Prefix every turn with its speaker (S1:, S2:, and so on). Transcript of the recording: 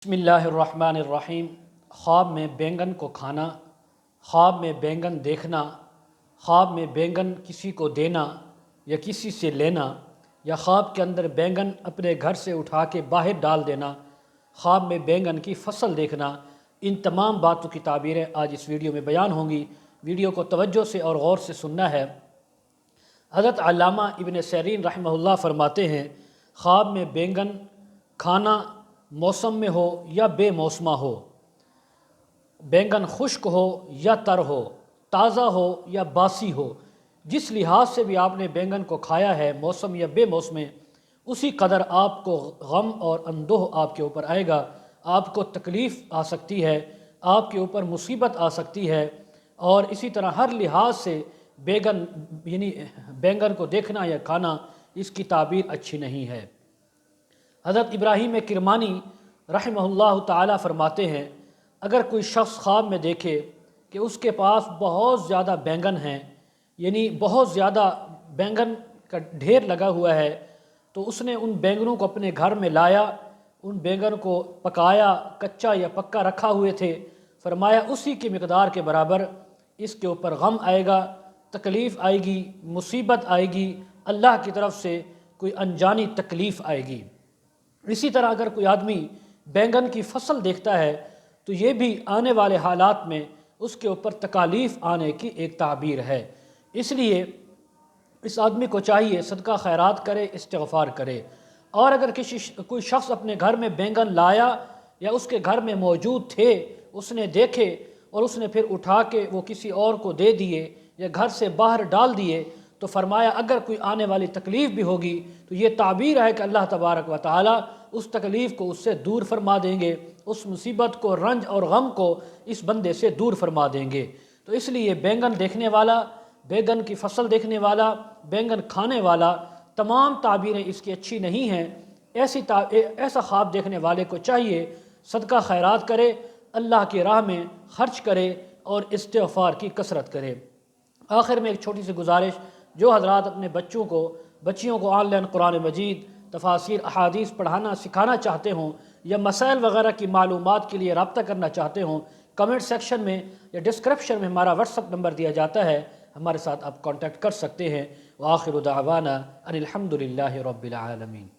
S1: बिस्मिल्लाहिर्रहमानिर्रहीम। ख्वाब में बैंगन को खाना, ख्वाब में बैंगन देखना, ख्वाब में बैंगन किसी को देना या किसी से लेना, या ख्वाब के अंदर बैंगन अपने घर से उठा के बाहर डाल देना, ख्वाब में बैंगन की फसल देखना, इन तमाम बातों की ताबीरें आज इस वीडियो में बयान होंगी। वीडियो को तवज्जो से और गौर से सुनना है। हज़रत अल्लामा इब्न सीरीन रहमहुल्लाह फरमाते हैं, ख्वाब में बैंगन खाना मौसम में हो या बेमौसमा हो, बैंगन खुश्क हो या तर हो, ताज़ा हो या बासी हो, जिस लिहाज से भी आपने बैंगन को खाया है, मौसम या बेमौसम में, उसी कदर आपको गम और अंदोह आपके ऊपर आएगा। आपको तकलीफ़ आ सकती है, आपके ऊपर मुसीबत आ सकती है। और इसी तरह हर लिहाज से बैंगन को देखना या खाना, इसकी ताबीर अच्छी नहीं है। हज़रत इब्राहीम किरमानी रहमहुल्लाह ताला फरमाते हैं, अगर कोई शख्स ख्वाब में देखे कि उसके पास बहुत ज़्यादा बैंगन हैं, यानी बहुत ज़्यादा बैंगन का ढेर लगा हुआ है, तो उसने उन बैंगनों को अपने घर में लाया, उन बैंगन को पकाया, कच्चा या पक्का रखा हुए थे। फरमाया उसी की मिकदार के बराबर इसके ऊपर गम आएगा, तकलीफ़ आएगी, मुसीबत आएगी, अल्लाह की तरफ से कोई अनजानी तकलीफ़ आएगी। इसी तरह अगर कोई आदमी बैंगन की फसल देखता है तो ये भी आने वाले हालात में उसके ऊपर तकालीफ़ आने की एक ताबीर है। इसलिए इस आदमी को चाहिए सदका खैरात करे, इस्तिग़फ़ार करे। और अगर कोई शख्स अपने घर में बैंगन लाया या उसके घर में मौजूद थे, उसने देखे और उसने फिर उठा के वो किसी और को दे दिए या घर से बाहर डाल दिए, तो फरमाया अगर कोई आने वाली तकलीफ़ भी होगी तो ये ताबीर है कि अल्लाह तबारक व तआला उस तकलीफ़ को उससे दूर फरमा देंगे, उस मुसीबत को, रंज और गम को इस बंदे से दूर फरमा देंगे। तो इसलिए बैंगन देखने वाला, बैंगन की फसल देखने वाला, बैंगन खाने वाला, तमाम ताबीरें इसकी अच्छी नहीं हैं। ऐसा ख्वाब देखने वाले को चाहिए सदका खैरात करे, अल्लाह की राह में खर्च करे और इस्तिग़फ़ार की कसरत करे। आखिर में एक छोटी सी गुजारिश, जो हज़रात अपने बच्चियों को ऑनलाइन कुरान मजीद, तफासिर, अहादीस पढ़ाना सिखाना चाहते हों या मसाइल वगैरह की मालूमात के लिए रब्ता करना चाहते हों, कमेंट सेक्शन में या डिस्क्रिप्शन में हमारा व्हाट्सअप नंबर दिया जाता है, हमारे साथ आप कांटेक्ट कर सकते हैं। व आखिरु दावाना अनिल हम्दुलिल्लाहि रब्बिल आलमीन।